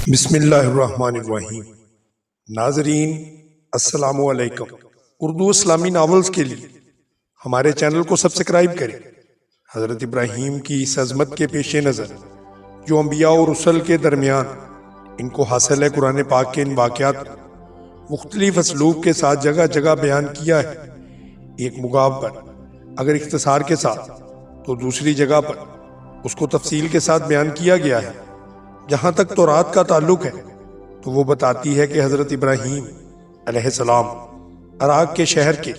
بسم اللہ الرحمن الرحیم۔ ناظرین السلام علیکم۔ اردو اسلامی ناولز کے لیے ہمارے چینل کو سبسکرائب کریں۔ حضرت ابراہیم کی اس عظمت کے پیش نظر جو انبیاء اور رسل کے درمیان ان کو حاصل ہے، قرآن پاک کے ان واقعات کو مختلف اسلوب کے ساتھ جگہ جگہ بیان کیا ہے۔ ایک مقام پر اگر اختصار کے ساتھ تو دوسری جگہ پر اس کو تفصیل کے ساتھ بیان کیا گیا ہے۔ جہاں تک تورات کا تعلق ہے تو وہ بتاتی ہے کہ حضرت ابراہیم علیہ السلام عراق کے شہر کے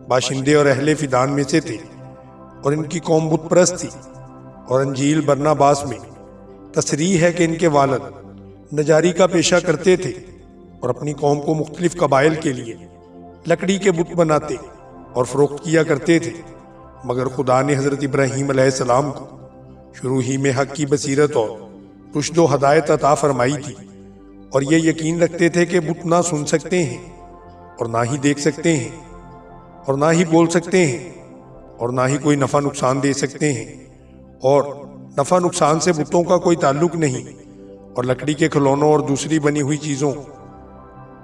باشندے اور اہل فدان میں سے تھے، اور ان کی قوم بت پرست تھی، اور انجیل برناباس میں تصریح ہے کہ ان کے والد نجاری کا پیشہ کرتے تھے اور اپنی قوم کو مختلف قبائل کے لیے لکڑی کے بت بناتے اور فروخت کیا کرتے تھے، مگر خدا نے حضرت ابراہیم علیہ السلام کو شروع ہی میں حق کی بصیرت اور رشد و ہدایت عطا فرمائی تھی، اور یہ یقین رکھتے تھے کہ بت نہ سن سکتے ہیں اور نہ ہی دیکھ سکتے ہیں اور نہ ہی بول سکتے ہیں اور نہ ہی کوئی نفع نقصان دے سکتے ہیں، اور نفع نقصان سے بتوں کا کوئی تعلق نہیں، اور لکڑی کے کھلونوں اور دوسری بنی ہوئی چیزوں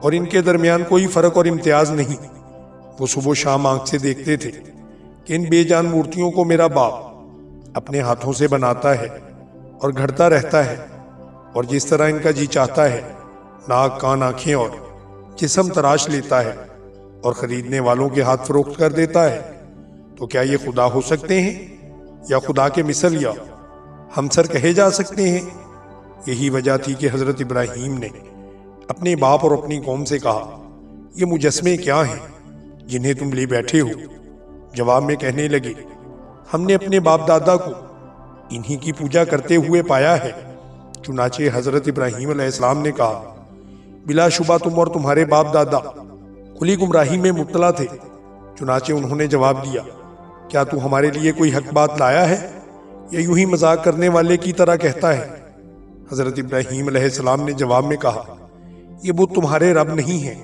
اور ان کے درمیان کوئی فرق اور امتیاز نہیں۔ وہ صبح و شام آنکھ سے دیکھتے تھے کہ ان بے جان مورتیوں کو میرا باپ اپنے ہاتھوں سے بناتا ہے اور گھڑتا رہتا ہے، اور جس طرح ان کا جی چاہتا ہے ناک کان آنکھیں اور جسم تراش لیتا ہے اور خریدنے والوں کے ہاتھ فروخت کر دیتا ہے، تو کیا یہ خدا ہو سکتے ہیں یا خدا کے مثل یا ہمسر کہے جا سکتے ہیں؟ یہی وجہ تھی کہ حضرت ابراہیم نے اپنے باپ اور اپنی قوم سے کہا، یہ مجسمے کیا ہیں جنہیں تم لے بیٹھے ہو؟ جواب میں کہنے لگے، ہم نے اپنے باپ دادا کو انہی کی پوجا کرتے ہوئے پایا ہے۔ چنانچہ حضرت ابراہیم علیہ السلام نے کہا، بلا شبہ تم اور تمہارے باپ دادا کھلی گمراہی میں مبتلا تھے۔ چنانچہ انہوں نے جواب دیا، کیا تو ہمارے لیے کوئی حق بات لایا ہے یا یوں ہی مذاق کرنے والے کی طرح کہتا ہے؟ حضرت ابراہیم علیہ السلام نے جواب میں کہا، یہ بت تمہارے رب نہیں ہیں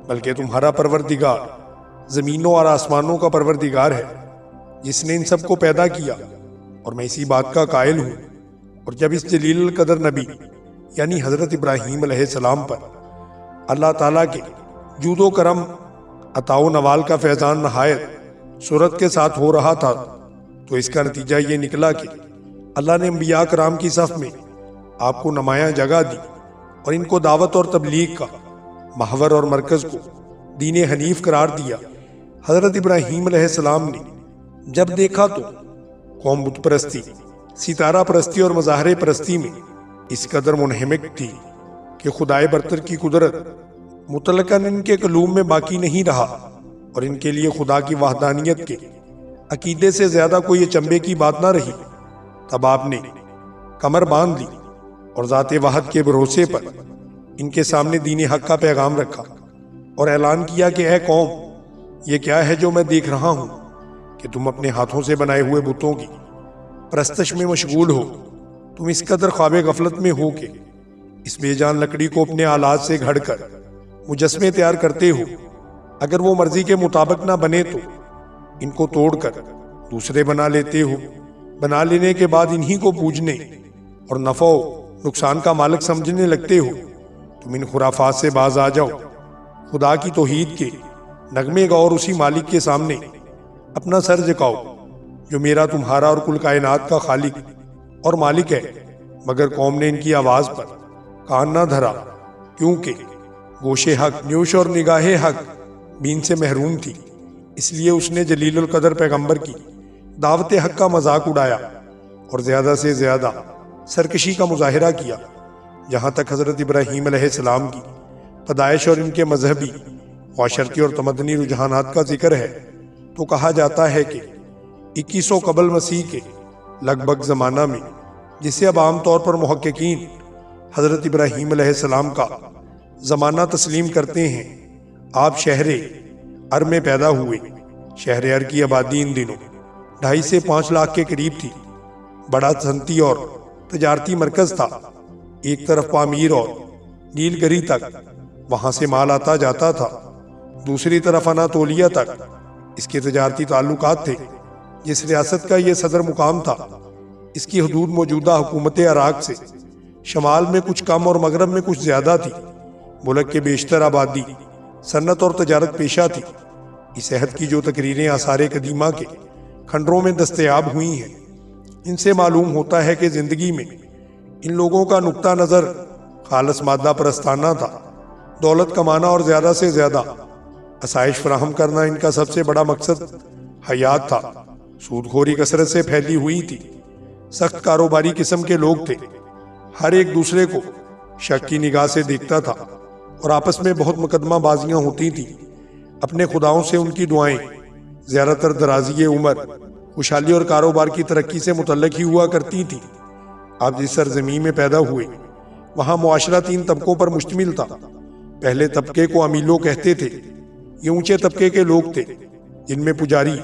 بلکہ تمہارا پروردگار، زمینوں اور آسمانوں کا پروردگار ہے، جس نے ان سب کو پیدا کیا، اور میں اسی بات کا قائل ہوں۔ اور جب اس جلیل القدر نبی یعنی حضرت ابراہیم علیہ السلام پر اللہ تعالیٰ کے جود و کرم عطا و نوال کا فیضان نہایت سرعت کے ساتھ ہو رہا تھا، تو اس کا نتیجہ یہ نکلا کہ اللہ نے انبیاء کرام کی صف میں آپ کو نمایاں جگہ دی، اور ان کو دعوت اور تبلیغ کا محور اور مرکز کو دین حنیف قرار دیا۔ حضرت ابراہیم علیہ السلام نے جب دیکھا تو قوم بت پرستی، ستارہ پرستی اور مظاہرے پرستی میں اس قدر منہمک تھی کہ خدائے برتر کی قدرت مطلقاً ان کے قلوب میں باقی نہیں رہا، اور ان کے لیے خدا کی وحدانیت کے عقیدے سے زیادہ کوئی اچنبے کی بات نہ رہی۔ تب آپ نے کمر باندھ لی اور ذات واحد کے بھروسے پر ان کے سامنے دین حق کا پیغام رکھا، اور اعلان کیا کہ اے قوم، یہ کیا ہے جو میں دیکھ رہا ہوں کہ تم اپنے ہاتھوں سے بنائے ہوئے بتوں کی پرستش میں مشغول ہو؟ تم اس قدر خواب غفلت میں ہو کہ اس بے جان لکڑی کو اپنے آلات سے گھڑ کر مجسمے تیار کرتے ہو۔ اگر وہ مرضی کے مطابق نہ بنے تو ان کو توڑ کر دوسرے بنا لیتے ہو۔ بنا لینے کے بعد انہی کو پوجنے اور نفع و نقصان کا مالک سمجھنے لگتے ہو۔ تم ان خرافات سے باز آ جاؤ، خدا کی توحید کے نغمے گاؤ اور اسی مالک کے سامنے اپنا سر جھکاؤ جو میرا، تمہارا اور کل کائنات کا خالق اور مالک ہے۔ مگر قوم نے ان کی آواز پر کان نہ دھرا، کیونکہ گوش حق، نیوش اور نگاہ حق بین سے محروم تھی، اس لیے اس نے جلیل القدر پیغمبر کی دعوت حق کا مذاق اڑایا اور زیادہ سے زیادہ سرکشی کا مظاہرہ کیا۔ جہاں تک حضرت ابراہیم علیہ السلام کی پیدائش اور ان کے مذہبی، معاشرتی اور تمدنی رجحانات کا ذکر ہے تو کہا جاتا ہے کہ 2100 قبل مسیح کے لگ بھگ زمانہ میں، جسے اب عام طور پر محققین حضرت ابراہیم علیہ السلام کا زمانہ تسلیم کرتے ہیں، آپ شہر ار میں پیدا ہوئے۔ شہر ار کی آبادی ان دنوں 2.5 سے 5 لاکھ کے قریب تھی۔ بڑا صنعتی اور تجارتی مرکز تھا۔ ایک طرف پامیر اور نیل گری تک وہاں سے مال آتا جاتا تھا، دوسری طرف اناتولیا تک اس کے تجارتی تعلقات تھے۔ جس ریاست کا یہ صدر مقام تھا، اس کی حدود موجودہ حکومت عراق سے شمال میں کچھ کم اور مغرب میں کچھ زیادہ تھی۔ ملک کے بیشتر آبادی صنعت اور تجارت پیشہ تھی۔ اس عہد کی جو تقریریں آثار قدیمہ کے کھنڈروں میں دستیاب ہوئی ہیں، ان سے معلوم ہوتا ہے کہ زندگی میں ان لوگوں کا نقطہ نظر خالص مادہ پرستانہ تھا۔ دولت کمانا اور زیادہ سے زیادہ آسائش فراہم کرنا ان کا سب سے بڑا مقصد حیات تھا۔ سود خوری کثرت سے پھیلی ہوئی تھی۔ سخت کاروباری قسم کے لوگ تھے۔ ہر ایک دوسرے کو شک کی نگاہ سے دیکھتا تھا اور آپس میں بہت مقدمہ بازیاں ہوتی تھیں۔ اپنے خداؤں سے ان کی دعائیں زیادہ تر درازی عمر، خوشحالی اور کاروبار کی ترقی سے متعلق ہی ہوا کرتی تھیں۔ آپ جس سرزمین میں پیدا ہوئے وہاں معاشرہ 3 طبقوں پر مشتمل تھا۔ پہلے طبقے کو امیلو کہتے تھے۔ یہ اونچے طبقے کے لوگ تھے جن میں پجاری،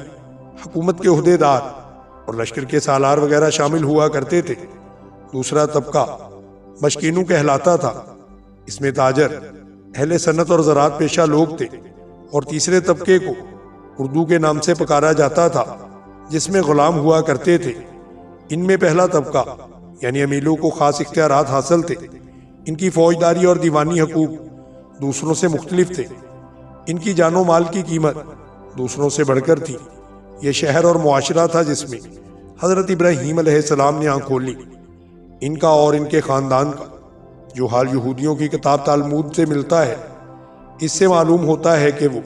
حکومت کے عہدیدار اور لشکر کے سالار وغیرہ شامل ہوا کرتے تھے۔ دوسرا طبقہ مشکینو کہلاتا تھا۔ اس میں تاجر، اہل صنعت اور زراعت پیشہ لوگ تھے۔ اور تیسرے طبقے کو اردو کے نام سے پکارا جاتا تھا، جس میں غلام ہوا کرتے تھے۔ ان میں پہلا طبقہ یعنی امیلوں کو خاص اختیارات حاصل تھے۔ ان کی فوجداری اور دیوانی حقوق دوسروں سے مختلف تھے۔ ان کی جان و مال کی قیمت دوسروں سے بڑھ کر تھی۔ یہ شہر اور معاشرہ تھا جس میں حضرت ابراہیم علیہ السلام نے آنکھ کھولی۔ ان کا اور ان کے خاندان کا جو حال یہودیوں کی کتاب تالمود سے ملتا ہے، اس سے معلوم ہوتا ہے کہ وہ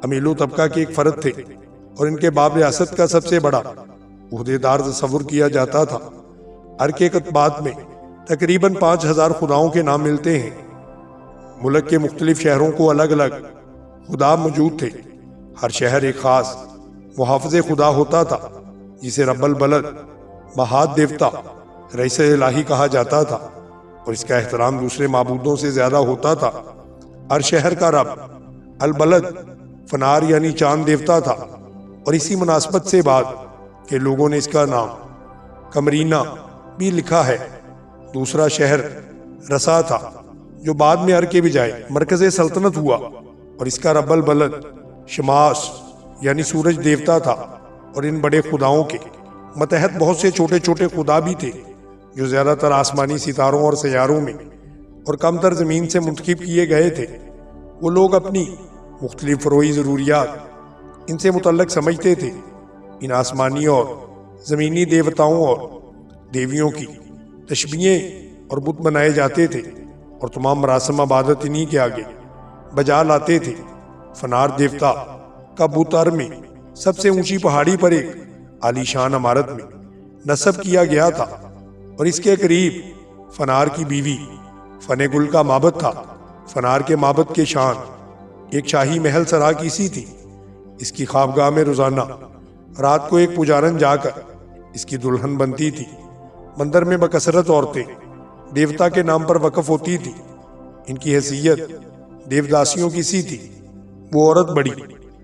امیلو طبقہ کے ایک فرد تھے اور ان کے باب ریاست کا سب سے بڑا عہدیدار تصور کیا جاتا تھا۔ ہر کے کتبات میں تقریباً 5000 خداؤں کے نام ملتے ہیں۔ ملک کے مختلف شہروں کو الگ الگ خدا موجود تھے۔ ہر شہر ایک خاص محافظ خدا ہوتا تھا جسے رب البلد، مہاد دیوتا، رئیس الہی کہا جاتا تھا، اور اس کا احترام دوسرے معبودوں سے زیادہ ہوتا تھا۔ ہر شہر کا رب البلد فنار یعنی چاند دیوتا تھا، اور اسی مناسبت سے بعد کہ لوگوں نے اس کا نام کمرینا بھی لکھا ہے۔ دوسرا شہر رسا تھا جو بعد میں ار کے بجائے مرکز سلطنت ہوا، اور اس کا رب البلد شماس یعنی سورج دیوتا تھا۔ اور ان بڑے خداؤں کے متحد بہت سے چھوٹے چھوٹے خدا بھی تھے جو زیادہ تر آسمانی ستاروں اور سیاروں میں اور کم تر زمین سے منتخب کیے گئے تھے۔ وہ لوگ اپنی مختلف فروعی ضروریات ان سے متعلق سمجھتے تھے۔ ان آسمانی اور زمینی دیوتاؤں اور دیویوں کی تشبیہیں اور بت بنائے جاتے تھے، اور تمام مراسم عبادت انہی کے آگے بجا لاتے تھے۔ فنار دیوتا کا بت ار میں سب سے اونچی پہاڑی پر ایک عالی شان عمارت میں نصب کیا گیا تھا، اور اس کے قریب فنار کی بیوی فن گل کا معبد تھا۔ فنار کے معبد کے شان ایک شاہی محل سرا کی سی تھی۔ اس کی خوابگاہ میں روزانہ رات کو ایک پجارن جا کر اس کی دلہن بنتی تھی۔ مندر میں بکثرت عورتیں دیوتا کے نام پر وقف ہوتی تھی۔ ان کی حیثیت دیوداسیوں کی سی تھی۔ وہ عورت بڑی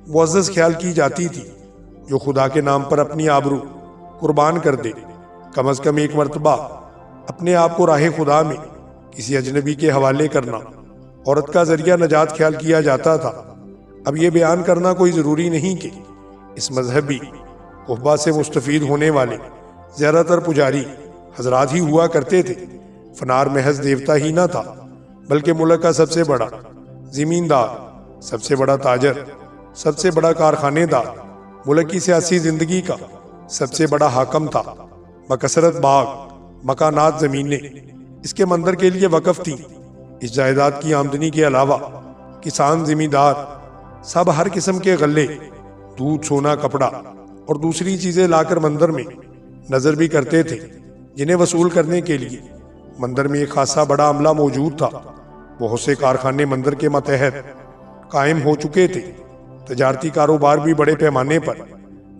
معزز خیال کی جاتی تھی جو خدا کے نام پر اپنی آبرو قربان کر دے۔ کم از کم ایک مرتبہ اپنے آپ کو راہ خدا میں کسی اجنبی کے حوالے کرنا عورت کا ذریعہ نجات خیال کیا جاتا تھا۔ اب یہ بیان کرنا کوئی ضروری نہیں کہ اس مذہبی قحبہ سے مستفید ہونے والے زیادہ تر پجاری حضرات ہی ہوا کرتے تھے۔ فنار محض دیوتا ہی نہ تھا بلکہ ملک کا سب سے بڑا زمیندار، سب سے بڑا تاجر، سب سے بڑا کارخانے دار، ملک کی سیاسی زندگی کا سب سے بڑا حاکم تھا۔ بکثرت باغ، مکانات، زمینیں اس کے مندر کے لیے وقف تھیں۔ اس جائیداد کی آمدنی کے علاوہ کسان، زمیندار سب ہر قسم کے غلے، دودھ، سونا، کپڑا اور دوسری چیزیں لا کر مندر میں نظر بھی کرتے تھے، جنہیں وصول کرنے کے لیے مندر میں ایک خاصا بڑا عملہ موجود تھا۔ بہت سے کارخانے مندر کے ماتحت قائم ہو چکے تھے۔ تجارتی کاروبار بھی بڑے پیمانے پر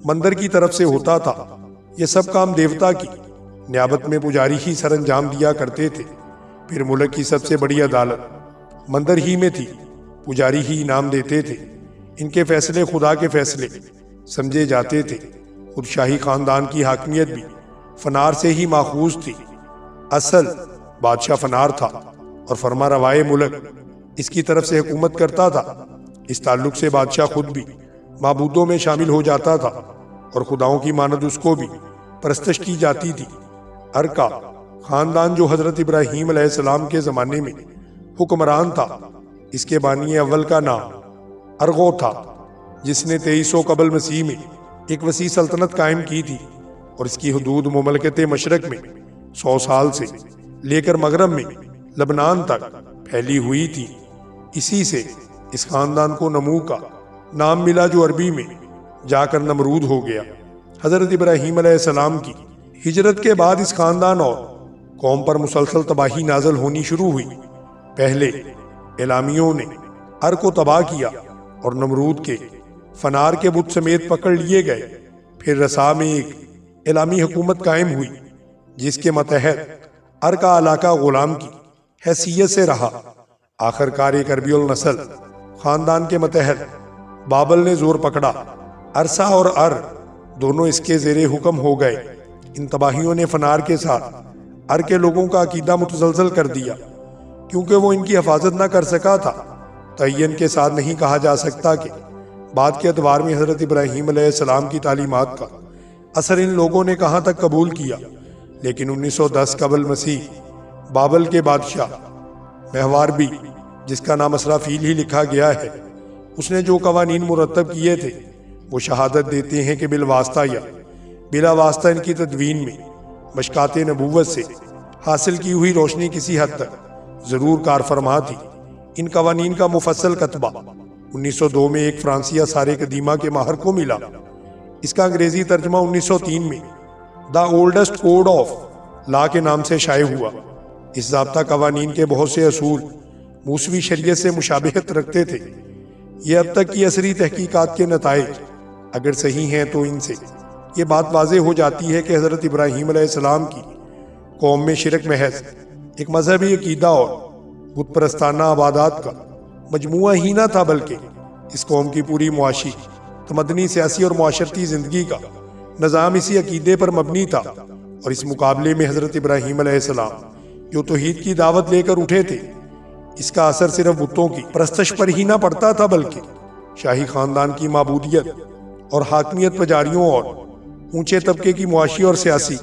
مندر کی طرف سے ہوتا تھا۔ یہ سب کام دیوتا کی نیابت میں پجاری ہی سر انجام دیا کرتے تھے۔ پھر ملک کی سب سے بڑی عدالت مندر ہی میں تھی۔ پجاری ہی انعام دیتے تھے۔ ان کے فیصلے خدا کے فیصلے سمجھے جاتے تھے۔ خود شاہی خاندان کی حاکمیت بھی فنار سے ہی ماخوذ تھی۔ اصل بادشاہ فنار تھا اور فرما روائے ملک اس کی طرف سے حکومت کرتا تھا۔ اس تعلق سے بادشاہ خود بھی معبودوں میں شامل ہو جاتا تھا اور خداؤں کی مانند اس کو بھی پرستش کی جاتی تھی۔ ار کا خاندان جو حضرت ابراہیم علیہ السلام کے زمانے میں حکمران تھا، اس کے بانی اول کا نام ارغو تھا، جس نے 2300 قبل مسیح میں ایک وسیع سلطنت قائم کی تھی، اور اس کی حدود مملکت مشرق میں 100 سال سے لے کر مغرب میں لبنان تک پھیلی ہوئی تھی۔ اسی سے اس خاندان کو نمو کا نام ملا، جو عربی میں جا کر نمرود ہو گیا۔ حضرت ابراہیم علیہ السلام کی ہجرت کے بعد اس خاندان اور قوم پر مسلسل تباہی نازل ہونی شروع ہوئی۔ پہلے اعلامیوں نے ار کو تباہ کیا اور نمرود کے فنار کے بت سمیت پکڑ لیے گئے۔ پھر رسا میں ایک اعلامی حکومت قائم ہوئی، جس کے متحد ار کا علاقہ غلام کی حیثیت سے رہا۔ آخر کار ایک عربی النسل خاندان کے متحد بابل نے زور پکڑا۔ ارسا اور ار دونوں اس کے زیر حکم ہو گئے۔ ان تباہیوں نے فنار کے ساتھ ار کے لوگوں کا عقیدہ متزلزل کر دیا، کیونکہ وہ ان کی حفاظت نہ کر سکا تھا۔ تعین کے ساتھ نہیں کہا جا سکتا کہ بعد کے ادوار میں حضرت ابراہیم علیہ السلام کی تعلیمات کا اثر ان لوگوں نے کہاں تک قبول کیا، لیکن 1910 قبل مسیح بابل کے بادشاہ مہواربی، جس کا نام اسرافیل ہی لکھا گیا ہے، اس نے جو قوانین مرتب کیے تھے وہ شہادت دیتے ہیں کہ بالواسطہ یا بلا واسطہ ان کی تدوین میں مشکات نبوت سے حاصل کی ہوئی روشنی کسی حد تک ضرور کار فرما تھی۔ ان قوانین کا مفصل کتبہ 1902 میں ایک فرانسی آثار قدیمہ کے ماہر کو ملا۔ اس کا انگریزی ترجمہ 1903 میں the oldest code of law کے نام سے شائع ہوا۔ اس ضابطہ قوانین کے بہت سے اصول موسوی شریعت سے مشابہت رکھتے تھے۔ یہ اب تک کی عصری تحقیقات کے نتائج اگر صحیح ہیں تو ان سے یہ بات واضح ہو جاتی ہے کہ حضرت ابراہیم علیہ السلام کی قوم میں شرک محض ایک مذہبی عقیدہ اور بت پرستانہ عبادات کا مجموعہ ہی نہ تھا، بلکہ اس قوم کی پوری معاشی، تمدنی، سیاسی اور معاشرتی زندگی کا نظام اسی عقیدے پر مبنی تھا۔ اور اس مقابلے میں حضرت ابراہیم علیہ السلام جو توحید کی دعوت لے کر اٹھے تھے، اس کا اثر صرف بتوں کی پرستش پر ہی نہ پڑتا تھا، بلکہ شاہی خاندان کی معبودیت اور حاکمیت پجاریوں اور اونچے طبقے کی معاشی اور سیاسی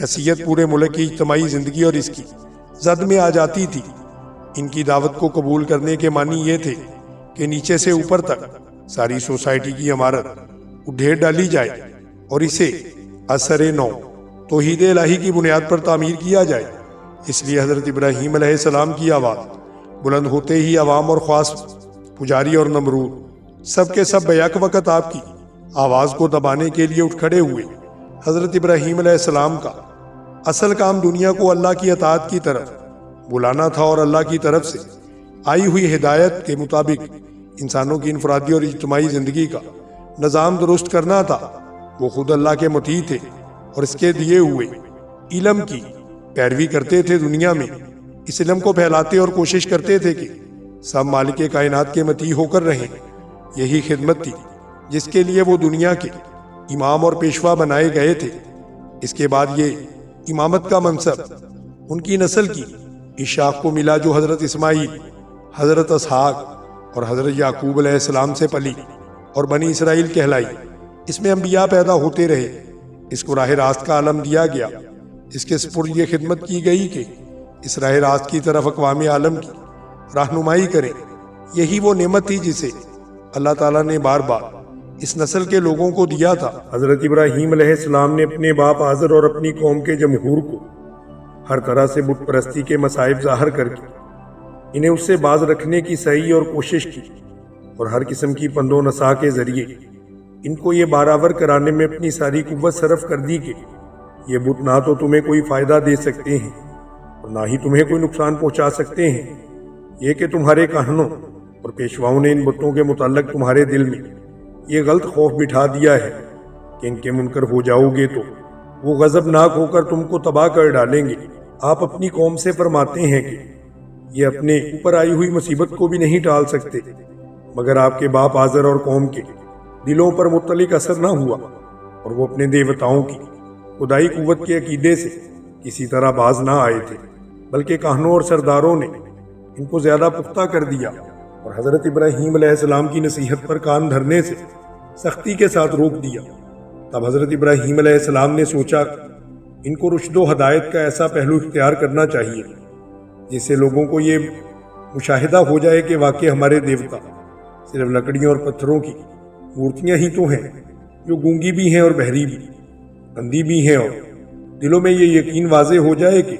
حیثیت پورے ملک کی اجتماعی زندگی اور اس کی زد میں آ جاتی تھی۔ ان کی دعوت کو قبول کرنے کے معنی یہ تھے کہ نیچے سے اوپر تک ساری سوسائٹی کی عمارت اڈھیر ڈالی جائے اور اسے اثر نو توحید الہی کی بنیاد پر تعمیر کیا جائے۔ اس لیے حضرت ابراہیم علیہ السلام کی آواز بلند ہوتے ہی عوام اور خاص پجاری اور نمرود سب کے سب بیک وقت آپ کی آواز کو دبانے کے لیے اٹھ کھڑے ہوئے۔ حضرت ابراہیم علیہ السلام کا اصل کام دنیا کو اللہ کی اطاعت کی طرف بلانا تھا، اور اللہ کی طرف سے آئی ہوئی ہدایت کے مطابق انسانوں کی انفرادی اور اجتماعی زندگی کا نظام درست کرنا تھا۔ وہ خود اللہ کے مطیع تھے اور اس کے دیے ہوئے علم کی پیروی کرتے تھے۔ دنیا میں اس علم کو پھیلاتے اور کوشش کرتے تھے کہ سب مالک کائنات کے مطیع ہو کر رہیں۔ یہی خدمت تھی جس کے لیے وہ دنیا کے امام اور پیشوا بنائے گئے تھے۔ اس کے بعد یہ امامت کا منصب ان کی نسل کی اس شاخ کو ملا جو حضرت اسماعیل، حضرت اسحاق اور حضرت یعقوب علیہ السلام سے پلی اور بنی اسرائیل کہلائی۔ اس میں انبیاء پیدا ہوتے رہے، اس کو راہ راست کا علم دیا گیا، اس کے سپرد یہ خدمت کی گئی کہ اس راہ راست کی طرف اقوام عالم کی رہنمائی کریں۔ یہی وہ نعمت تھی جسے اللہ تعالیٰ نے بار بار اس نسل کے لوگوں کو دیا تھا۔ حضرت ابراہیم علیہ السلام نے اپنے باپ آزر اور اپنی قوم کے جمہور کو ہر طرح سے بت پرستی کے مصائب ظاہر کر کے انہیں اس سے باز رکھنے کی سعی اور کوشش کی، اور ہر قسم کی پند و نصاح کے ذریعے ان کو یہ بارآور کرانے میں اپنی ساری قوت صرف کر دی کہ یہ بت نہ تو تمہیں کوئی فائدہ دے سکتے ہیں اور نہ ہی تمہیں کوئی نقصان پہنچا سکتے ہیں۔ یہ کہ تمہارے کہنوں اور پیشواؤں نے ان بتوں کے متعلق تمہارے دل میں یہ غلط خوف بٹھا دیا ہے کہ ان کے منکر ہو جاؤ گے تو وہ غضبناک ہو کر تم کو تباہ کر ڈالیں گے۔ آپ اپنی قوم سے فرماتے ہیں کہ یہ اپنے اوپر آئی ہوئی مصیبت کو بھی نہیں ٹال سکتے، مگر آپ کے باپ آزر اور قوم کے دلوں پر متعلق اثر نہ ہوا، اور وہ اپنے دیوتاؤں کی خدائی قوت کے عقیدے سے کسی طرح باز نہ آئے تھے، بلکہ کہنوں اور سرداروں نے ان کو زیادہ پختہ کر دیا اور حضرت ابراہیم علیہ السلام کی نصیحت پر کان دھرنے سے سختی کے ساتھ روک دیا۔ تب حضرت ابراہیم علیہ السلام نے سوچا ان کو رشد و ہدایت کا ایسا پہلو اختیار کرنا چاہیے جس سے لوگوں کو یہ مشاہدہ ہو جائے کہ واقعی ہمارے دیوتا صرف لکڑیوں اور پتھروں کی مورتیاں ہی تو ہیں جو گونگی بھی ہیں اور بہری بھی، اندھی بھی ہیں، اور دلوں میں یہ یقین واضح ہو جائے کہ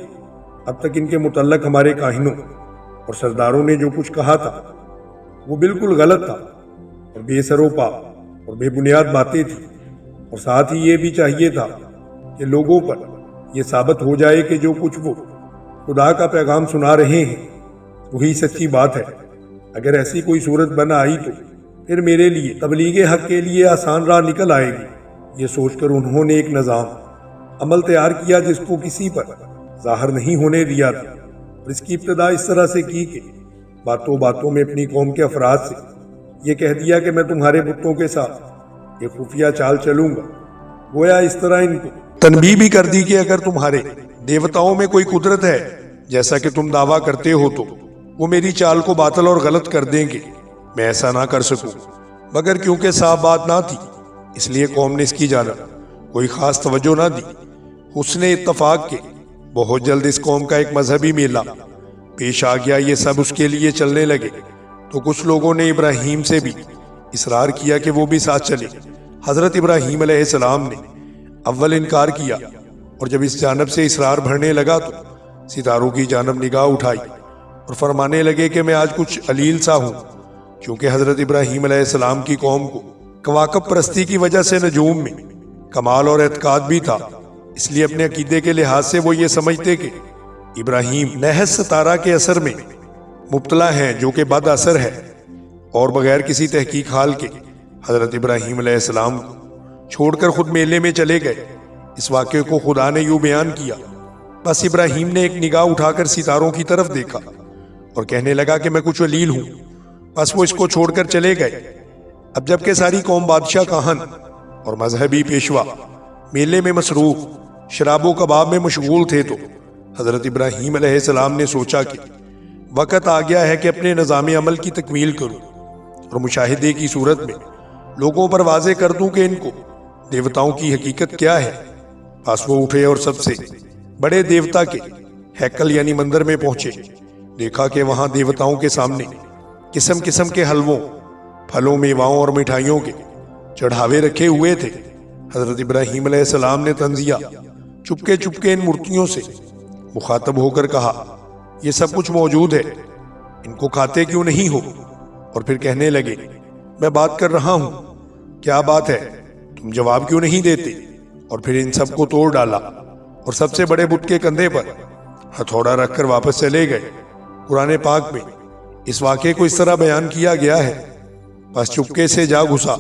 اب تک ان کے متعلق ہمارے کاہنوں اور سرداروں نے جو کچھ کہا تھا وہ بالکل غلط تھا اور بے سر و پا اور بے بنیاد باتیں تھیں، اور ساتھ ہی یہ بھی چاہیے تھا کہ لوگوں پر یہ ثابت ہو جائے کہ جو کچھ وہ خدا کا پیغام سنا رہے ہیں وہی سچی بات ہے۔ اگر ایسی کوئی صورت بن آئی تو پھر میرے لیے تبلیغ حق کے لیے آسان راہ نکل آئے گی۔ یہ سوچ کر انہوں نے ایک نظام عمل تیار کیا جس کو کسی پر ظاہر نہیں ہونے دیا تھا، اور اس کی ابتدا اس طرح سے کی کہ باتوں باتوں میں اپنی قوم کے افراد سے یہ کہہ دیا کہ میں تمہارے بتوں کے ساتھ ایک خفیہ چال چلوں گا۔ گویا اس طرح ان کو تنبیہ بھی کر دی کہ اگر تمہارے دیوتاؤں میں کوئی قدرت ہے جیسا کہ تم دعویٰ کرتے ہو تو وہ میری چال کو باطل اور غلط کر دیں گے۔ میں ایسا نہ کر سکوں، مگر کیونکہ صاف بات نہ تھی اس لیے قوم نے اس کی جانب کوئی خاص توجہ نہ دی۔ حسن اتفاق کے بہت جلد اس قوم کا ایک مذہبی میلہ پیش آ گیا۔ یہ سب اس کے لیے چلنے لگے تو کچھ لوگوں نے ابراہیم سے بھی اصرار کیا کہ وہ بھی ساتھ چلے۔ حضرت ابراہیم علیہ السلام نے اول انکار کیا، اور جب اس جانب سے اصرار بڑھنے لگا تو ستاروں کی جانب نگاہ اٹھائی اور فرمانے لگے کہ میں آج کچھ علیل سا ہوں، کیونکہ حضرت ابراہیم علیہ السلام کی قوم کو کواکب پرستی کی وجہ سے نجوم میں کمال اور اعتقاد بھی تھا، اس لیے اپنے عقیدے کے لحاظ سے وہ یہ سمجھتے کہ ابراہیم نحس ستارہ کے اثر میں مبتلا ہیں جو کہ بد اثر ہے، اور بغیر کسی تحقیق حال کے حضرت ابراہیم علیہ السلام کو چھوڑ کر خود میلے میں چلے گئے۔ اس واقعے کو خدا نے یوں بیان کیا، بس ابراہیم نے ایک نگاہ اٹھا کر ستاروں کی طرف دیکھا اور کہنے لگا کہ میں کچھ علیل ہوں، بس وہ اس کو چھوڑ کر چلے گئے۔ اب جبکہ ساری قوم بادشاہ کاہن اور مذہبی پیشوا میلے میں مصروف شراب و کباب میں مشغول تھے تو حضرت ابراہیم علیہ السلام نے سوچا کہ وقت آ گیا ہے کہ اپنے نظام عمل کی تکمیل کروں اور مشاہدے کی صورت میں لوگوں پر واضح کر دوں کہ ان کو دیوتاؤں کی حقیقت کیا ہے۔ پس وہ اٹھے اور سب سے بڑے دیوتا کے ہیکل یعنی مندر میں پہنچے۔ دیکھا کہ وہاں دیوتاؤں کے سامنے قسم قسم کے حلووں، پھلوں، میواؤں اور مٹھائیوں کے چڑھاوے رکھے ہوئے تھے۔ حضرت ابراہیم علیہ السلام نے تنزیہ چپکے چپکے ان مورتیوں سے مخاطب ہو کر کہا، یہ سب کچھ موجود ہے، ان کو کھاتے کیوں نہیں ہو؟ اور پھر کہنے لگے، میں بات کر رہا ہوں، کیا بات ہے، تم جواب کیوں نہیں دیتے؟ اور پھر ان سب کو توڑ ڈالا اور سب سے بڑے بت کے کندھے پر ہتھوڑا رکھ کر واپس چلے گئے۔ قرآن پاک میں اس واقعے کو اس طرح بیان کیا گیا ہے، پس چپکے سے جا گھسا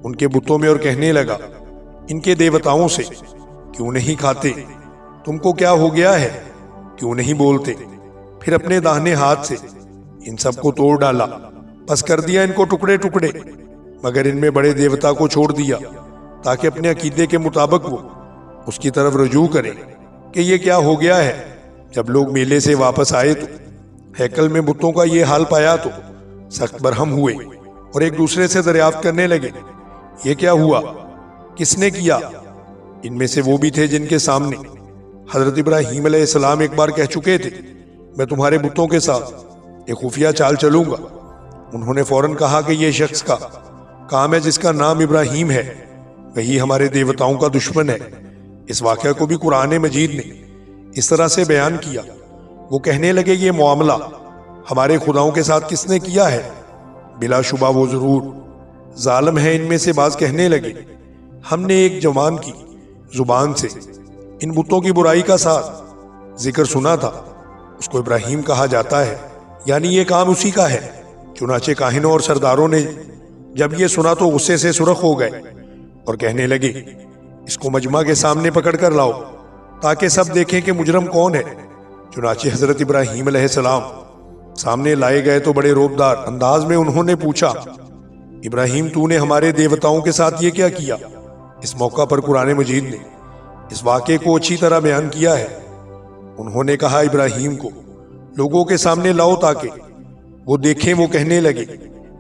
ان کے بتوں میں اور کہنے لگا، ان کے دیوتاؤں سے کیوں نہیں کھاتے؟ تم کو کیا ہو گیا ہے؟ کیوں نہیں بولتے؟ پھر اپنے داہنے ہاتھ سے ان سب کو توڑ ڈالا، پس کر دیا ان کو ٹکڑے ٹکڑے، مگر ان میں بڑے دیوتا کو چھوڑ دیا تاکہ اپنے عقیدے کے مطابق وہ اس کی طرف رجوع کریں کہ یہ کیا ہو گیا ہے۔ جب لوگ میلے سے واپس آئے تو ہیکل میں بتوں کا یہ حال پایا تو سخت برہم ہوئے اور ایک دوسرے سے دریافت کرنے لگے، یہ کیا ہوا، کس نے کیا؟ ان میں سے وہ بھی تھے جن کے سامنے حضرت ابراہیم علیہ السلام ایک بار کہہ چکے تھے، میں تمہارے بتوں کے ساتھ ایک خفیہ چال چلوں گا۔ انہوں نے فوراً کہا کہ یہ شخص کا کام ہے جس کا نام ابراہیم ہے، وہی ہمارے دیوتاؤں کا دشمن ہے۔ اس واقعہ کو بھی قرآن مجید نے اس طرح سے بیان کیا۔ وہ کہنے لگے، یہ معاملہ ہمارے خداؤں کے ساتھ کس نے کیا ہے؟ بلا شبہ وہ ضرور ظالم ہے۔ ان میں سے بعض کہنے لگے، ہم نے ایک جوان کی زبان سے ان بتوں کی برائی کا ساتھ ذکر سنا تھا، اس کو ابراہیم کہا جاتا ہے، یعنی یہ کام اسی کا ہے۔ چنانچہ کاہنوں اور سرداروں نے جب یہ سنا تو غصے سے سرخ ہو گئے اور کہنے لگے، اس کو مجمع کے سامنے پکڑ کر لاؤ تاکہ سب دیکھیں کہ مجرم کون ہے۔ چنانچہ حضرت ابراہیم علیہ السلام سامنے لائے گئے تو بڑے روبدار انداز میں انہوں نے پوچھا، ابراہیم تو نے ہمارے دیوتاؤں کے ساتھ یہ کیا کیا؟ اس موقع پر قرآن مجید نے اس واقعے کو اچھی طرح بیان کیا ہے۔ انہوں نے کہا، ابراہیم کو لوگوں کے سامنے لاؤ تاکہ وہ دیکھیں۔ وہ کہنے لگے،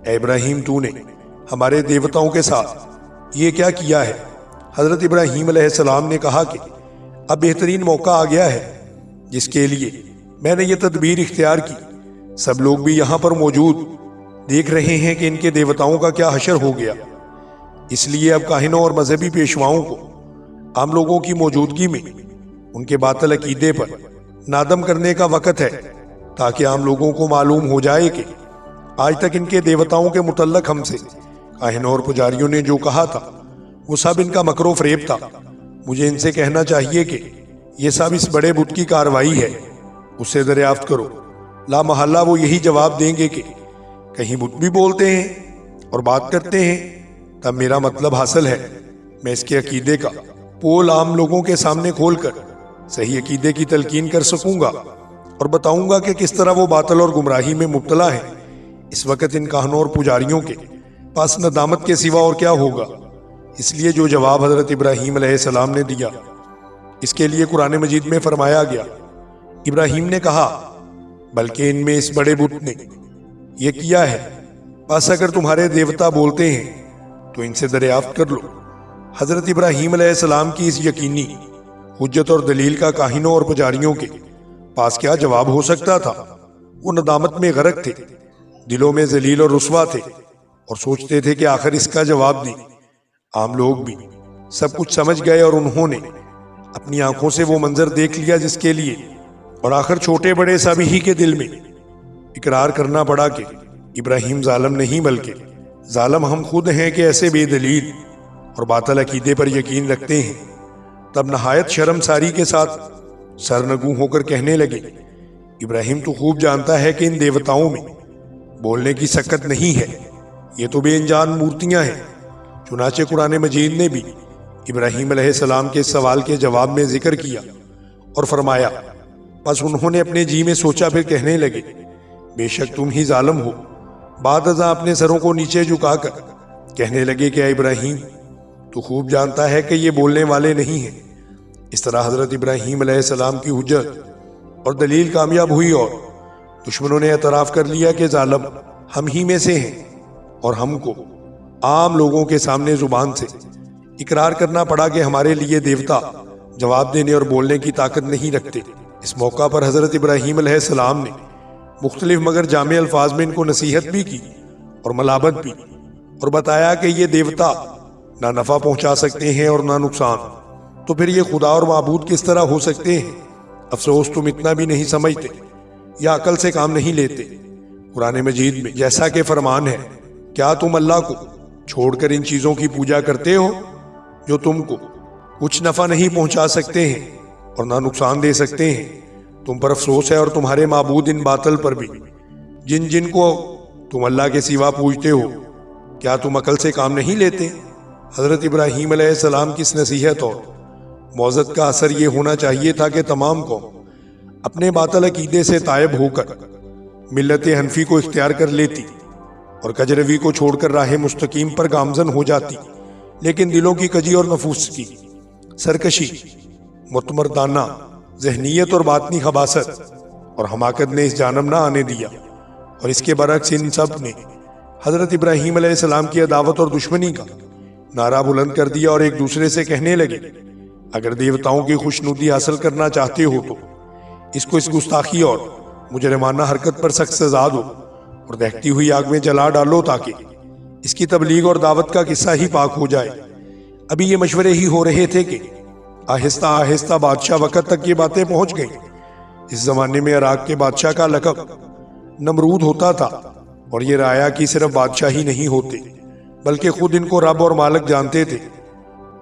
اے ابراہیم تو نے ہمارے دیوتاؤں کے ساتھ یہ کیا کیا ہے؟ حضرت ابراہیم علیہ السلام نے کہا کہ اب بہترین موقع آ گیا ہے جس کے لیے میں نے یہ تدبیر اختیار کی۔ سب لوگ بھی یہاں پر موجود دیکھ رہے ہیں کہ ان کے دیوتاؤں کا کیا حشر ہو گیا، اس لیے اب کاہنوں اور مذہبی پیشواؤں کو عام لوگوں کی موجودگی میں ان کے باطل عقیدے پر نادم کرنے کا وقت ہے، تاکہ عام لوگوں کو معلوم ہو جائے کہ آج تک ان کے دیوتاؤں کے متعلق ہم سے کاہنوں اور پجاریوں نے جو کہا تھا وہ سب ان کا مکر و فریب تھا۔ مجھے ان سے کہنا چاہیے کہ یہ سب اس بڑے بت کی کاروائی ہے، اس سے دریافت کرو۔ لا محالہ وہ یہی جواب دیں گے کہ کہیں بت بھی بولتے ہیں اور بات کرتے ہیں، تب میرا مطلب حاصل ہے۔ میں اس کے عقیدے کا پول عام لوگوں کے سامنے کھول کر صحیح عقیدے کی تلقین کر سکوں گا اور بتاؤں گا کہ کس طرح وہ باطل اور گمراہی میں مبتلا ہیں۔ اس وقت ان کاہنوں اور پجاریوں کے پاس ندامت کے سوا اور کیا ہوگا؟ اس لیے جو جواب حضرت ابراہیم علیہ السلام نے دیا اس کے لیے قرآن مجید میں فرمایا گیا، ابراہیم نے کہا بلکہ ان میں اس بڑے بت نے یہ کیا ہے، بس اگر تمہارے دیوتا بولتے ہیں تو ان سے دریافت کر لو۔ حضرت ابراہیم علیہ السلام کی اس یقینی حجت اور دلیل کا کاہنوں اور پجاریوں کے پاس کیا جواب ہو سکتا تھا؟ وہ ندامت میں غرق تھے، دلوں میں ذلیل اور رسوا تھے اور سوچتے تھے کہ آخر اس کا جواب دیں۔ عام لوگ بھی سب کچھ سمجھ گئے اور انہوں نے اپنی آنکھوں سے وہ منظر دیکھ لیا جس کے لیے اور آخر چھوٹے بڑے سبھی ہی کے دل میں اقرار کرنا پڑا کہ ابراہیم ظالم نہیں بلکہ ظالم ہم خود ہیں کہ ایسے بے دلیل اور باطل عقیدے پر یقین رکھتے ہیں۔ تب نہایت شرمساری کے ساتھ سرنگوں ہو کر کہنے لگے، ابراہیم تو خوب جانتا ہے کہ ان دیوتاؤں میں بولنے کی سکت نہیں ہے، یہ تو بے انجان مورتیاں ہیں۔ چنانچہ قرآن مجید نے بھی ابراہیم علیہ السلام کے سوال کے جواب میں ذکر کیا اور فرمایا، پس انہوں نے اپنے جی میں سوچا، پھر کہنے لگے بے شک تم ہی ظالم ہو۔ بعد ازاں اپنے سروں کو نیچے جھکا کر کہنے لگے کہ اے ابراہیم تو خوب جانتا ہے کہ یہ بولنے والے نہیں ہیں۔ اس طرح حضرت ابراہیم علیہ السلام کی حجت اور دلیل کامیاب ہوئی اور دشمنوں نے اعتراف کر لیا کہ ظالم ہم ہی میں سے ہیں، اور ہم کو عام لوگوں کے سامنے زبان سے اقرار کرنا پڑا کہ ہمارے لیے دیوتا جواب دینے اور بولنے کی طاقت نہیں رکھتے۔ اس موقع پر حضرت ابراہیم علیہ السلام نے مختلف مگر جامع الفاظ میں ان کو نصیحت بھی کی اور ملامت بھی، اور بتایا کہ یہ دیوتا نہ نفع پہنچا سکتے ہیں اور نہ نقصان، تو پھر یہ خدا اور معبود کس طرح ہو سکتے ہیں؟ افسوس تم اتنا بھی نہیں سمجھتے یا عقل سے کام نہیں لیتے۔ قرآن مجید میں جیسا کہ فرمان ہے، کیا تم اللہ کو چھوڑ کر ان چیزوں کی پوجا کرتے ہو جو تم کو کچھ نفع نہیں پہنچا سکتے ہیں اور نہ نقصان دے سکتے ہیں؟ تم پر افسوس ہے اور تمہارے معبود ان باطل پر بھی جن جن کو تم اللہ کے سوا پوجتے ہو، کیا تم عقل سے کام نہیں لیتے؟ حضرت ابراہیم علیہ السلام کی اس نصیحت اور موعظت کا اثر یہ ہونا چاہیے تھا کہ تمام قوم اپنے باطل عقیدے سے تائب ہو کر ملت حنفی کو اختیار کر لیتی اور کجروی کو چھوڑ کر راہ مستقیم پر گامزن ہو جاتی، لیکن دلوں کی کجی اور نفوس کی سرکشی، متمردانہ ذہنیت اور باطنی خباثت اور حماقت نے اس جانب نہ آنے دیا، اور اس کے برعکس ان سب نے حضرت ابراہیم علیہ السلام کی عداوت اور دشمنی کا نعرہ بلند کر دیا اور ایک دوسرے سے کہنے لگے، اگر دیوتاؤں کی خوشنودی حاصل کرنا چاہتے ہو تو اس کو اس گستاخی اور مجرمانہ حرکت پر سخت سزا دو اور دہتی ہوئی آگ میں جلا ڈالو، تاکہ اس کی تبلیغ اور دعوت کا قصہ ہی پاک ہو جائے۔ ابھی یہ مشورے ہی ہو رہے تھے کہ آہستہ آہستہ بادشاہ وقت تک یہ باتیں پہنچ گئیں۔ اس زمانے میں عراق کے بادشاہ کا لقب نمرود ہوتا تھا، اور یہ رایا کہ صرف بادشاہ ہی نہیں ہوتے بلکہ خود ان کو رب اور مالک جانتے تھے،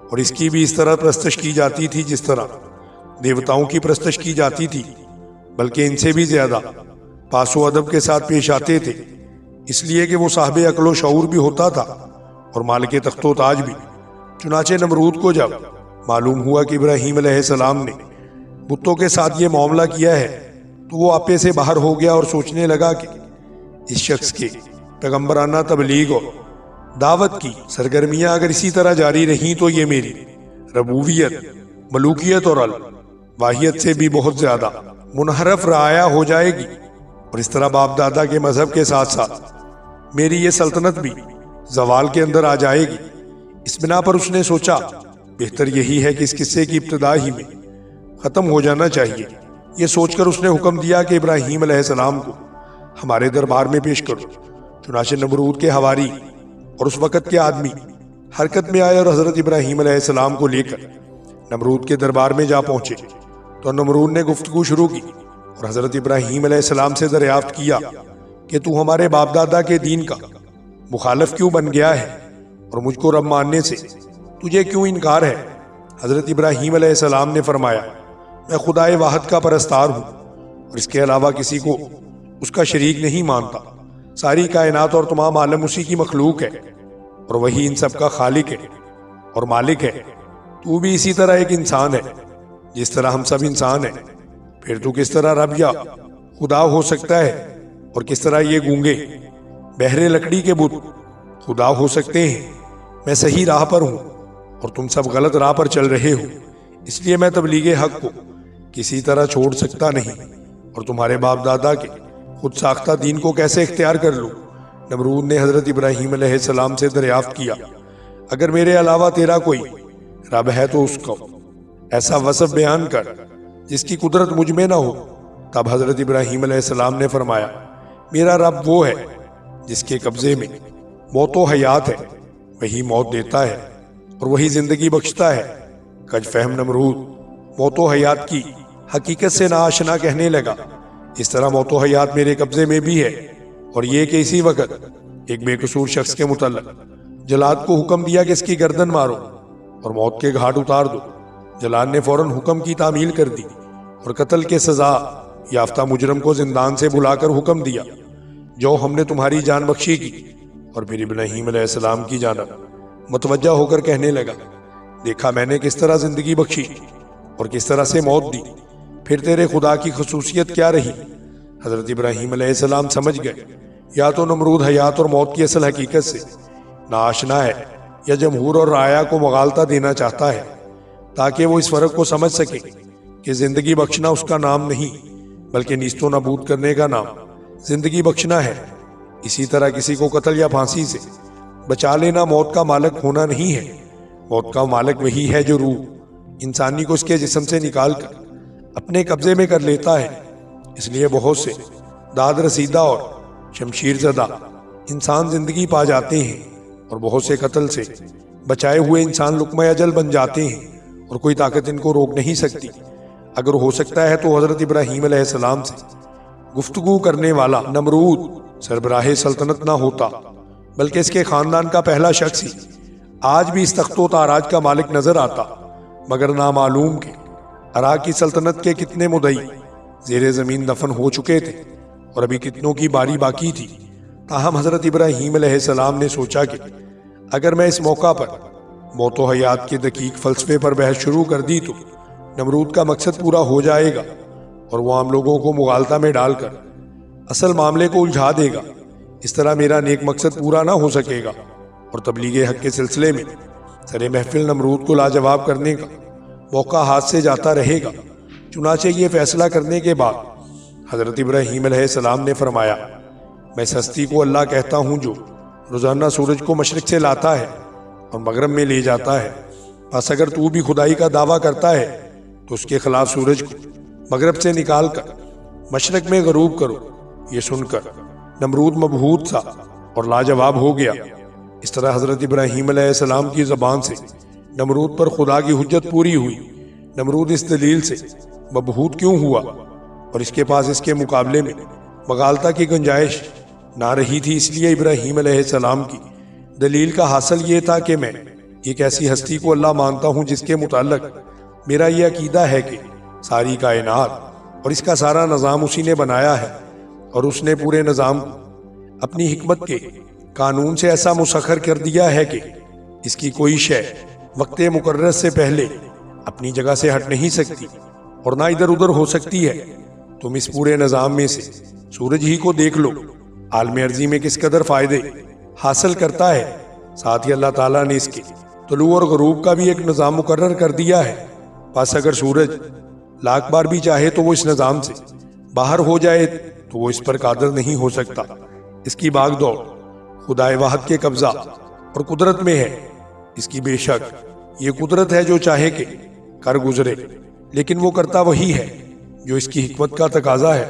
اور اس کی بھی اس طرح پرستش کی جاتی تھی جس طرح دیوتاؤں کی پرستش کی جاتی تھی، بلکہ ان سے بھی زیادہ پاس و ادب کے ساتھ پیش آتے تھے، اس لیے کہ وہ صاحب عقل و شعور بھی ہوتا تھا اور مالک تخت و تاج بھی۔ چنانچہ نمرود کو جب معلوم ہوا کہ ابراہیم علیہ السلام نے بتوں کے ساتھ یہ معاملہ کیا ہے تو وہ آپے سے باہر ہو گیا اور سوچنے لگا کہ اس شخص کے پیغمبرانہ تبلیغ اور دعوت کی سرگرمیاں اگر اسی طرح جاری رہیں تو یہ میری ربوبیت، ملوکیت اور الواحیت سے بھی بہت زیادہ منحرف رعایا ہو جائے گی، اور اس طرح باپ دادا کے مذہب کے ساتھ ساتھ میری یہ سلطنت بھی زوال کے اندر آ جائے گی۔ اس بنا پر اس نے سوچا بہتر یہی ہے کہ اس قصے کی ابتدا ہی میں ختم ہو جانا چاہیے۔ یہ سوچ کر اس نے حکم دیا کہ ابراہیم علیہ السلام کو ہمارے دربار میں پیش کرو۔ چنانچہ نمرود کے حواری اور اس وقت کے آدمی حرکت میں آئے اور حضرت ابراہیم علیہ السلام کو لے کر نمرود کے دربار میں جا پہنچے تو نمرود نے گفتگو شروع کی اور حضرت ابراہیم علیہ السلام سے دریافت کیا کہ تو ہمارے باپ دادا کے دین کا مخالف کیوں بن گیا ہے اور مجھ کو رب ماننے سے تجھے کیوں انکار ہے؟ حضرت ابراہیم علیہ السلام نے فرمایا، میں خدائے واحد کا پرستار ہوں اور اس کے علاوہ کسی کو اس کا شریک نہیں مانتا۔ ساری کائنات اور تمام عالم اسی کی مخلوق ہے اور وہی ان سب کا خالق ہے اور مالک ہے۔ تو بھی اسی طرح ایک انسان ہے جس طرح ہم سب انسان ہیں۔ پھر تو کس طرح رب یا خدا ہو سکتا ہے اور کس طرح یہ گونگے بہرے لکڑی کے بت خدا ہو سکتے ہیں؟ میں صحیح راہ پر ہوں اور تم سب غلط راہ پر چل رہے ہو، اس لیے میں تبلیغ حق کو کسی طرح چھوڑ سکتا نہیں اور تمہارے باپ دادا کے خود ساختہ دین کو کیسے اختیار کر لوں؟ نمرود نے حضرت ابراہیم علیہ السلام سے دریافت کیا، اگر میرے علاوہ تیرا کوئی رب ہے تو اس کو ایسا وصف بیان کر جس کی قدرت مجھ میں نہ ہو۔ تب حضرت ابراہیم علیہ السلام نے فرمایا، میرا رب وہ ہے جس کے قبضے میں موت و حیات ہے، وہی موت دیتا ہے اور وہی زندگی بخشتا ہے۔ کج فہم نمرود موت و حیات کی حقیقت سے ناآشنا کہنے لگا، اس طرح موت و حیات میرے قبضے میں بھی ہے، اور یہ کہ اسی وقت ایک بے قصور شخص کے متعلق جلاد کو حکم دیا کہ اس کی گردن مارو اور موت کے گھاٹ اتار دو۔ جلاد نے فوراً حکم کی تعمیل کر دی اور قتل کے سزا یافتہ مجرم کو زندان سے بلا کر حکم دیا، جو ہم نے تمہاری جان بخشی کی۔ اور پھر ابراہیم علیہ السلام کی جانب متوجہ ہو کر کہنے لگا، دیکھا میں نے کس طرح زندگی بخشی اور کس طرح سے موت دی، پھر تیرے خدا کی خصوصیت کیا رہی؟ حضرت ابراہیم علیہ السلام سمجھ گئے یا تو نمرود حیات اور موت کی اصل حقیقت سے ناآشنا ہے یا جمہور اور رعایا کو مغالطہ دینا چاہتا ہے، تاکہ وہ اس فرق کو سمجھ سکے کہ زندگی بخشنا اس کا نام نہیں بلکہ نیست و نابود کرنے کا نام زندگی بخشنا ہے۔ اسی طرح کسی کو قتل یا پھانسی سے بچا لینا موت کا مالک ہونا نہیں ہے۔ موت کا مالک وہی ہے جو روح انسانی کو اس کے جسم سے نکال کر اپنے قبضے میں کر لیتا ہے۔ اس لیے بہت سے داد رسیدہ اور شمشیر زدہ انسان زندگی پا جاتے ہیں اور بہت سے قتل سے بچائے ہوئے انسان لقمہ اجل بن جاتے ہیں اور کوئی طاقت ان کو روک نہیں سکتی۔ اگر ہو سکتا ہے تو حضرت ابراہیم علیہ السلام سے گفتگو کرنے والا نمرود سربراہ سلطنت نہ ہوتا بلکہ اس کے خاندان کا پہلا شخص ہی آج بھی اس تخت و تاراج کا مالک نظر آتا، مگر نامعلوم کہ عراق کی سلطنت کے کتنے مدعی زیر زمین دفن ہو چکے تھے اور ابھی کتنوں کی باری باقی تھی۔ تاہم حضرت ابراہیم علیہ السلام نے سوچا کہ اگر میں اس موقع پر موت و حیات کے دقیق فلسفے پر بحث شروع کر دی تو نمرود کا مقصد پورا ہو جائے گا اور وہ عام لوگوں کو مغالطہ میں ڈال کر اصل معاملے کو الجھا دے گا۔ اس طرح میرا نیک مقصد پورا نہ ہو سکے گا اور تبلیغ حق کے سلسلے میں سر محفل نمرود کو لاجواب کرنے کا موقع ہاتھ سے جاتا رہے گا۔ چنانچہ یہ فیصلہ کرنے کے بعد حضرت ابراہیم علیہ السلام نے فرمایا، میں اس ہستی کو اللہ کہتا ہوں جو روزانہ سورج کو مشرق سے لاتا ہے اور مغرب میں لے جاتا ہے۔ بس اگر تو بھی خدائی کا دعویٰ کرتا ہے تو اس کے خلاف سورج کو مغرب سے نکال کر مشرق میں غروب کرو۔ یہ سن کر نمرود مبہوت سا اور لاجواب ہو گیا۔ اس طرح حضرت ابراہیم علیہ السلام کی زبان سے نمرود پر خدا کی حجت پوری ہوئی۔ نمرود اس دلیل سے مبہوت کیوں ہوا اور اس کے پاس اس کے مقابلے میں مغالطہ کی گنجائش نہ رہی تھی، اس لیے ابراہیم علیہ السلام کی دلیل کا حاصل یہ تھا کہ میں ایک ایسی ہستی کو اللہ مانتا ہوں جس کے متعلق میرا یہ عقیدہ ہے کہ ساری کائنات اور اس کا سارا نظام اسی نے بنایا ہے اور اس نے پورے نظام کو اپنی حکمت کے قانون سے ایسا مسخر کر دیا ہے کہ اس کی کوئی شے وقت مقرر سے پہلے اپنی جگہ سے ہٹ نہیں سکتی اور نہ ادھر ادھر ہو سکتی ہے۔ تم اس پورے نظام میں سے سورج ہی کو دیکھ لو، عالم ارضی میں کس قدر فائدے حاصل کرتا ہے۔ ساتھ ہی اللہ تعالیٰ نے اس کے طلوع اور غروب کا بھی ایک نظام مقرر کر دیا ہے۔ پس اگر سورج لاکھ بار بھی چاہے تو وہ اس نظام سے باہر ہو جائے تو وہ اس پر قادر نہیں ہو سکتا۔ اس کی باغ دوڑ خدائے واحد کے قبضہ اور قدرت میں ہے۔ اس کی بے شک یہ قدرت ہے جو چاہے کہ کر گزرے لیکن وہ کرتا وہی ہے جو اس کی حکمت کا تقاضا ہے۔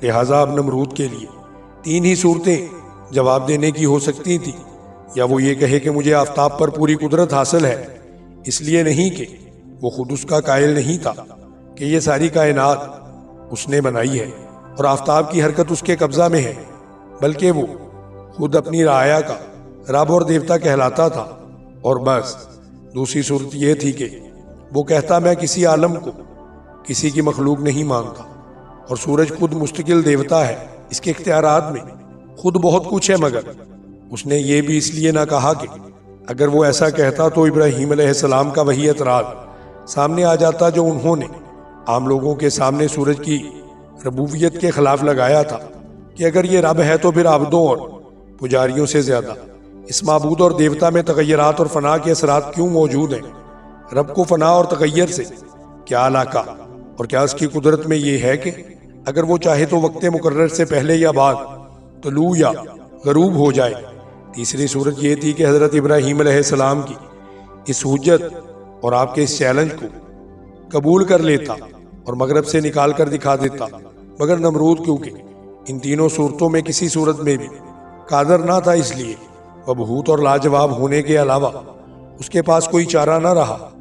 لہٰذا اب نمرود کے لیے 3 ہی صورتیں جواب دینے کی ہو سکتی تھیں، یا وہ یہ کہے کہ مجھے آفتاب پر پوری قدرت حاصل ہے، اس لیے نہیں کہ وہ خود اس کا قائل نہیں تھا کہ یہ ساری کائنات اس نے بنائی ہے اور آفتاب کی حرکت اس کے قبضہ میں ہے، بلکہ وہ خود اپنی رعایا کا رب اور دیوتا کہلاتا تھا۔ اور بس دوسری صورت یہ تھی کہ وہ کہتا میں کسی عالم کو کسی کی مخلوق نہیں مانتا، اور سورج خود مستقل دیوتا ہے، اس کے اختیارات میں خود بہت کچھ ہے، مگر اس نے یہ بھی اس لیے نہ کہا کہ اگر وہ ایسا کہتا تو ابراہیم علیہ السلام کا وہی اعتراض سامنے آ جاتا جو انہوں نے عام لوگوں کے سامنے سورج کی ربوبیت کے خلاف لگایا تھا، کہ اگر یہ رب ہے تو پھر عبدوں اور پجاریوں سے زیادہ اس معبود اور دیوتا میں تغیرات اور فنا کے اثرات کیوں موجود ہیں؟ رب کو فنا اور تغیر سے کیا علاقہ، اور کیا اس کی قدرت میں یہ ہے کہ اگر وہ چاہے تو وقت مقرر سے پہلے یا بعد طلوع یا غروب ہو جائے؟ تیسری صورت یہ تھی کہ حضرت ابراہیم علیہ السلام کی اس حجت اور آپ کے اس چیلنج کو قبول کر لیتا اور مغرب سے نکال کر دکھا دیتا، مگر نمرود کیونکہ ان تینوں صورتوں میں کسی صورت میں بھی قادر نہ تھا، اس لیے مبہوت اور لاجواب ہونے کے علاوہ اس کے پاس کوئی چارہ نہ رہا